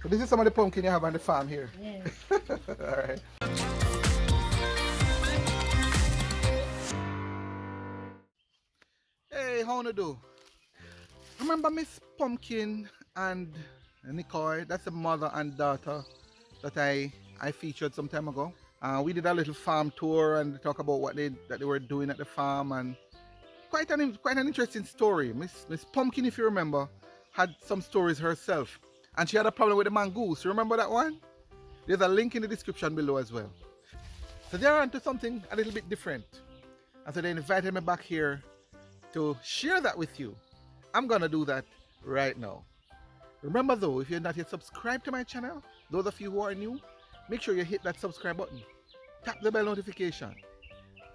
So this is some of the pumpkin you have on the farm here. Yes. Alright. Hey, how you do? Remember Miss Pumpkin and Nickoy? That's the mother and daughter that I featured some time ago. We did a little farm tour and talk about what they were doing at the farm, and quite an interesting story. Miss Pumpkin, if you remember, had some stories herself, and she had a problem with the mongoose. You remember that one? There's a link in the description below as well. So they're onto something a little bit different, and so they invited me back here to share that with you. I'm gonna do that right now. Remember though, if you're not yet subscribed to my channel, those of you who are new, make sure you hit that subscribe button. Tap the bell notification.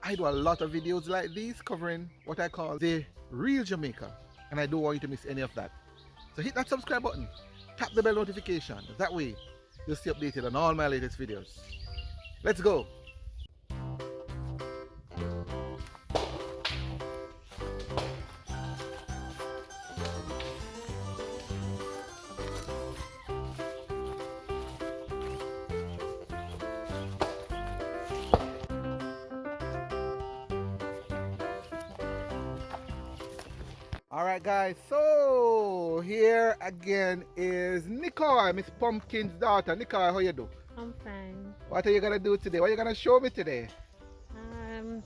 I do a lot of videos like these covering what I call the real Jamaica, and I don't want you to miss any of that. So hit that subscribe button, tap the bell notification. That way you'll stay updated on all my latest videos. Let's go. Alright guys, so here again is Nickoy, Miss Pumpkin's daughter. Nickoy, how you do? I'm fine. What are you gonna do today? What are you gonna show me today?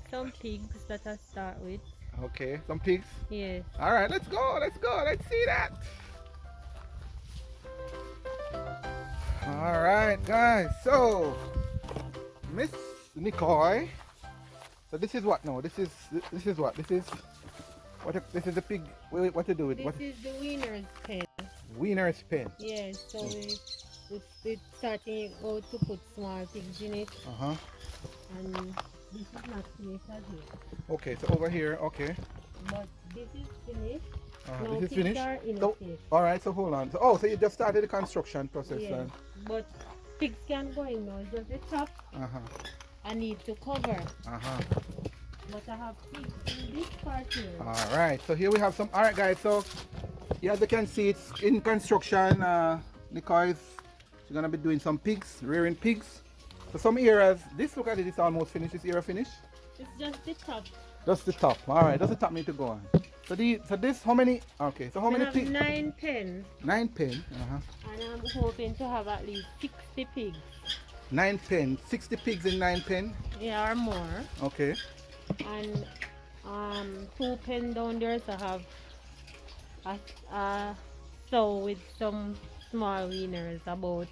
Some pigs that I start with. Okay, some pigs. Yes. Alright, let's go, let's see that. Alright guys, so Miss Nickoy. So this is what now? This is what? This is the pig. Wait, what to do with This what? is the winner's pen. Wiener's pen. Yes, so we're starting out to put small pigs in it. Uh-huh. And this is not finished as yet. Okay, so over here, okay. But this is finished. Uh-huh. Now This is pigs finished. are in So, a stage. alright, so hold on. So, so you just started the construction process Yes. then? But pigs can go in now. Just the top Uh-huh. I need to cover. Uh-huh. But I have pigs in this part here. Alright, so here we have some. Alright guys, so yeah, as you can see, it's in construction. Nickoy is she's gonna be doing some pigs, rearing pigs. So some areas, look at it, it's almost finished. This area finished? It's just the top. Just the top. Alright, just the top need to go on. So this how many? Okay, so how We many have pigs? 9 pens. 9 pen. Uh-huh. And I'm hoping to have at least 60 pigs. 9 pen. 60 pigs in 9 pen. Yeah, or more. Okay. And 2 pen down there, so I have a sow with some small wieners, about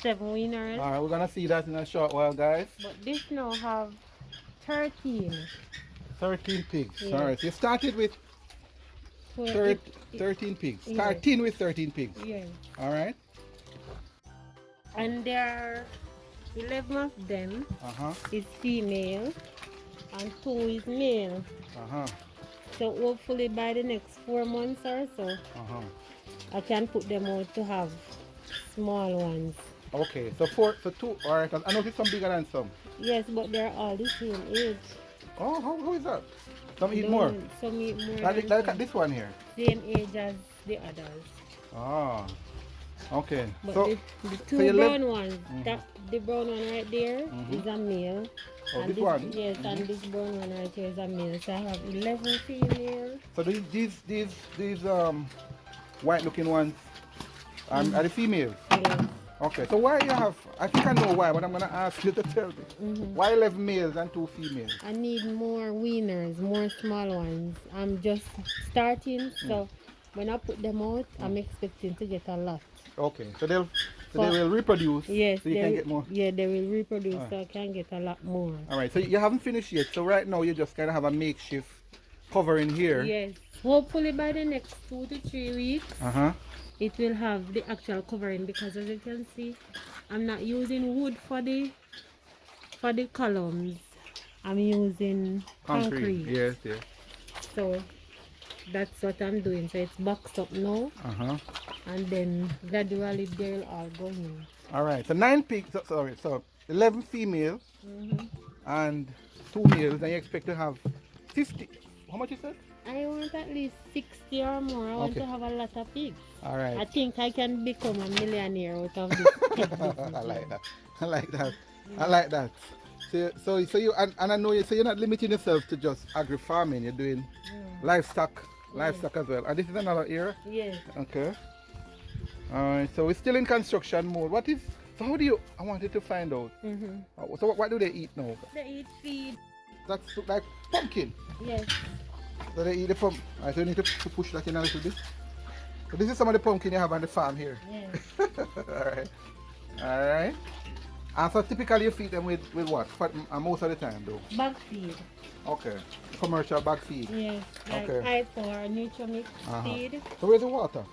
7 wieners. Alright, we're gonna see that in a short while, guys. But this now have 13. 13 pigs. Yeah. Alright, so you started with So 13 pigs. Yeah. Starting with 13 pigs. yeah. Alright. And there are 11 of them Uh-huh. is female and 2 is male. Uh-huh. So hopefully by the next 4 months or so, Uh-huh. I can put them out to have small ones. Okay, so 2, alright. I noticed some bigger than some. Yes, but they're all the same age. Oh, how is that? Some eat The more. one- Some eat more. Like, than like some. this one here. Same age as the others. Ah. Okay. But So, the so 2 you brown ones, Mhm. the brown one right there is a male. oh, and this one. Yes, and Mhm. this brown one right here is a male. So I have 11 female. So these white looking ones are the females. Yes. Okay. So why you have? I think I know why, but I'm gonna ask you to tell me. Mhm. Why 11 males and 2 females? I need more wieners, more small ones. I'm just starting, so when I put them out, I'm expecting to get a lot. Okay. So they will reproduce. Yes, So you can get more. Yeah, they will reproduce, so I can get a lot more. All right. So you haven't finished yet. So right now you just kind of have a makeshift covering here. Yes, hopefully by the next 2 to 3 weeks, Uh-huh. it will have the actual covering, because as you can see, I'm not using wood for the columns. I'm using concrete. Yes, yes. So that's what I'm doing. So it's boxed up now, Uh-huh. and then gradually they'll all go in. All right. So 9 pigs. Sorry. So 11 females Mhm. and 2 males. And you expect to have 50. How much is that? I want at least 60 or more. I want Okay. to have a lot of pigs. All I right. think I can become a millionaire out of this pig business. I like that. I like that. I Yeah. like that. So you and I know you. So you're not limiting yourself to just agri farming. You're doing Mm. livestock, Yes. livestock as well. And this is another area. Yes. Okay. All right. So we're still in construction mode. What is? So how do you? I wanted to find out. Mm-hmm. So what do they eat now? They eat feed. That's like pumpkin. Yes. So they eat the pump. I so you need to push that in a little bit. So this is some of the pumpkin you have on the farm here. Yes. All right. All right. And so typically you feed them with what? Most of the time though. Bag feed. Okay. Commercial bag feed. Yes. Like Okay. I4 Nutrimix feed. So where's the water?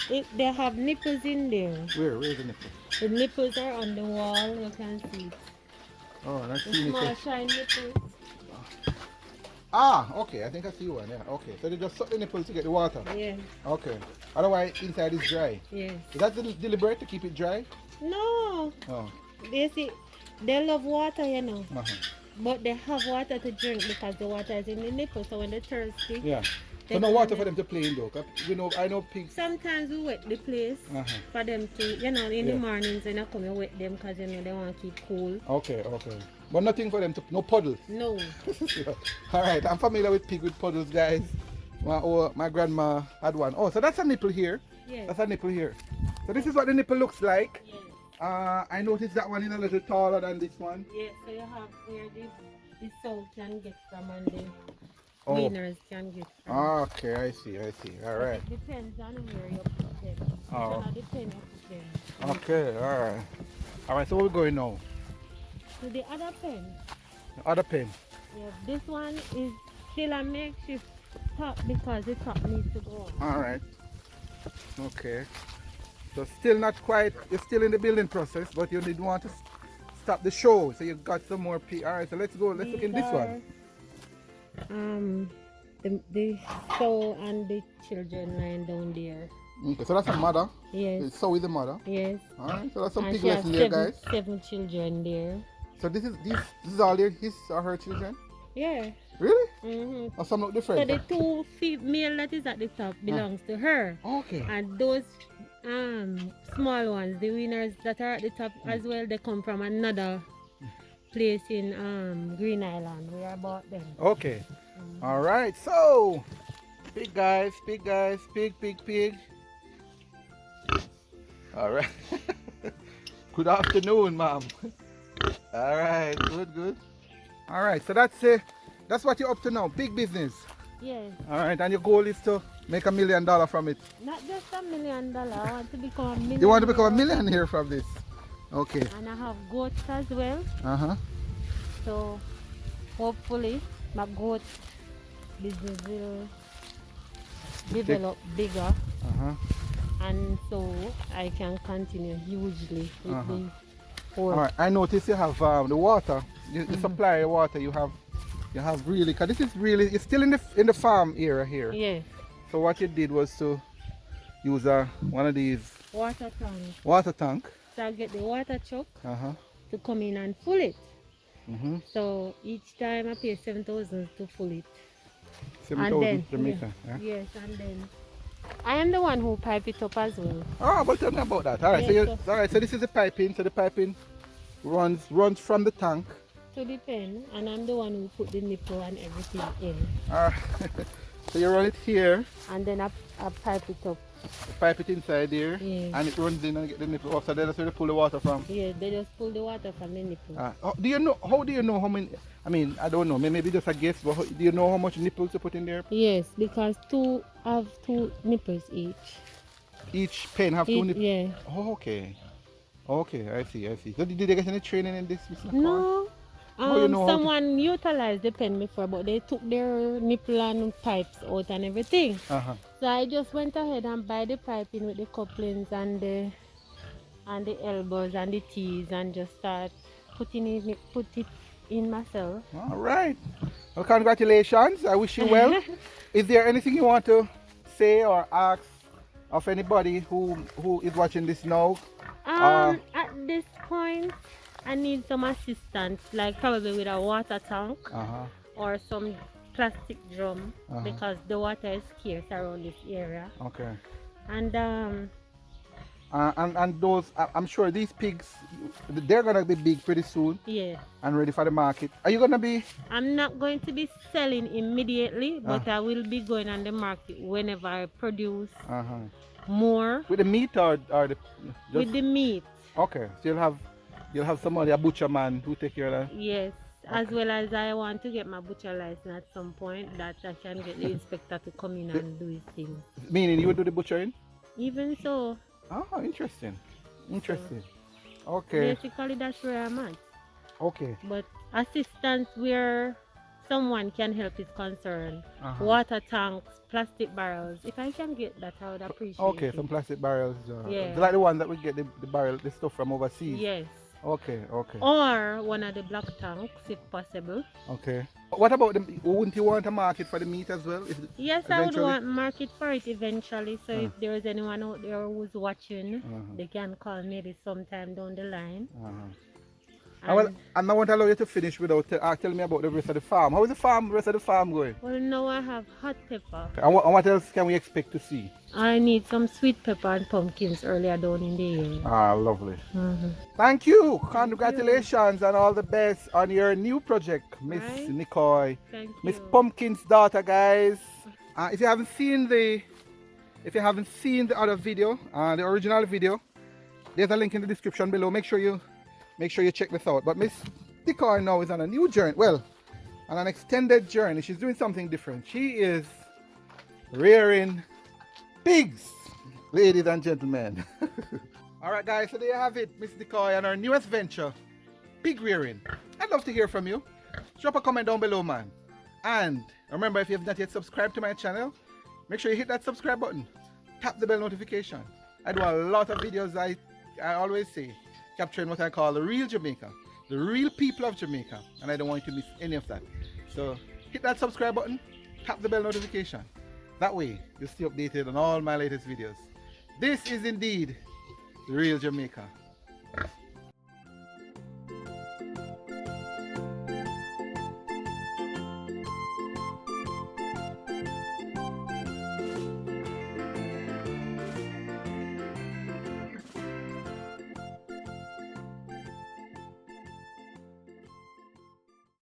They have nipples in there. Where is the nipple? The nipples are on the wall. You can see it. Oh, let's The see small nipple. shine nipples. Ah, okay. I think I see one. Yeah. Okay. So they just suck the nipples to get the water. Yes. Okay. Otherwise inside is dry. Yes. Is that deliberate to keep it dry? No. Oh. They see, they love water, you know. Uh-huh. But they have water to drink because the water is in the nipple. So when they're thirsty, Yeah. they So no go water in for them to play in though. 'Cause you know, I know pigs. sometimes we wet the place Uh-huh. for them to, you know, in Yeah. the mornings when I come and wet them because, you know, they want to keep cool. Okay, okay. But nothing for them to, no puddle. No. Yeah. All right, I'm familiar with pig with puddles, guys. My grandma had one. Oh, so that's a nipple here. Yes. That's a nipple here. So this is what the nipple looks like. Yes. I noticed that one is a little taller than this one. Yes. So you have where the soul can get from and the Oh. winners can get from. Okay, I see. All right. It depends on where you put them. Oh. It depends on put them. Okay, all right. All right, so where we going now? So the other pen, The other pen. yeah, this one is still a makeshift top because the top needs to go on. All right. Okay. So still not quite, you're still in the building process, but you didn't want to stop the show. So you got some more P. All right, so let's go. Let's look in this one. The soul and the children lying down there. Okay, so that's a mother. Yes. So is the mother. Yes. All right, so that's some And pig she has lesson there, guys. seven children there. So this is all his or her children? Yeah. Really? Mm-hmm. Or some look So different? the two female that is at the top belongs to her. Okay. And those small ones, the winners that are at the top as well, they come from another place in Green Island where I bought them. Okay. All right. So, big guys, pig. All right. Good afternoon, ma'am. All right. Good. All right. So that's what you're up to now. Big business. Yes. All right. And your goal is to make $1 million from it. Not just $1 million. I want to become a millionaire. You want to become a millionaire from this? Okay. And I have goats as well. Uh-huh. So hopefully my goat business will develop bigger. Uh-huh. And so I can continue hugely with the All work. right. I notice you have the water. You supply the water. You have really, cause this is really, it's still in the farm area here. Yes. So what you did was to use one of these Water tank. water tank. So I get the water truck Uh-huh. to come in and full it. Mm-hmm. So each time I pay 7,000 to full it. 7,000 Jamaica. Yeah. Yes, and then I am the one who pipe it up as well. Oh, but tell me about that. All right. Yes, All right. So this is the piping. So the piping runs from the tank. To the pen, and I'm the one who put the nipple and everything in. So you run it here. And then I pipe it up. Pipe it inside there, Yes. and it runs in and get the nipple off. So that's where they pull the water from. Yeah, they just pull the water from the nipple. Do you know? How do you know how many? I mean, I don't know. Maybe just a guess. But do you know how much nipples to put in there? Yes, because two have two nipples each. Each pen have two nipples. Yeah. Oh, okay. Okay, I see. So did they get any training in this? Mr. Corn? No. How you know how to- Someone utilized the pen before, but they took their nipple and pipes out and everything. Uh-huh. So I just went ahead and buy the piping with the couplings and the elbows and the tees and just start put it in myself. All right. Well, congratulations. I wish you well. Is there anything you want to say or ask of anybody who is watching this now? At this point, I need some assistance, like probably with a water tank Uh-huh. or some plastic drum Uh-huh. because the water is scarce around this area. Okay. And And those, I'm sure these pigs, they're gonna be big pretty soon yeah, and ready for the market. Are you gonna be? I'm not going to be selling immediately, Uh, but I will be going on the market whenever I produce uh-huh. more With the meat or the with just the meat. okay. So you'll have somebody, a butcher man, who take care of that. Yes, as Okay. well as I want to get my butcher license at some point that I can get the inspector to come in and do his thing. Meaning you would do the butchering? Even so, Oh, interesting. so Interesting. Okay. basically that's where I'm at. Okay. But assistance where someone can help is concerned. Uh-huh. Water tanks, plastic barrels. If I can get that, I would appreciate Okay, it. some plastic barrels. Yeah. Like the one that we get the barrel, the stuff from overseas. Yes. Okay, okay, Or one of the black tanks if possible. okay. What about the? Wouldn't you want a market for the meat as well? If Yes, I would eventually? want market for it eventually. So Uh, if there is anyone out there who's watching, uh-huh, they can call maybe sometime down the line. uh-huh. Well, And and I won't allow you to finish without telling me about the rest of the farm. How is the rest of the farm going? well, now I have hot pepper. And what else can we expect to see? I need some sweet pepper and pumpkins earlier down in the area. Ah, lovely. Mhm. Thank you. Congratulations and all the best on your new project, Miss Right. Nickoy. Thank Miss you. Pumpkin's daughter, guys. If you haven't seen the other video, the original video, there's a link in the description below. Make sure you check this out. But Miss Nickoy now is on a new journey. Well, on an extended journey. She's doing something different. She is rearing pigs, ladies and gentlemen. All right, guys. So there you have it, Miss Nickoy and her newest venture, pig rearing. I'd love to hear from you. Drop a comment down below, man. And remember, if you have not yet subscribed to my channel, make sure you hit that subscribe button. Tap the bell notification. I do a lot of videos, I always say, capturing what I call the real Jamaica, the real people of Jamaica, and I don't want you to miss any of that. So hit that subscribe button, tap the bell notification. That way, you'll stay updated on all my latest videos. This is indeed the real Jamaica.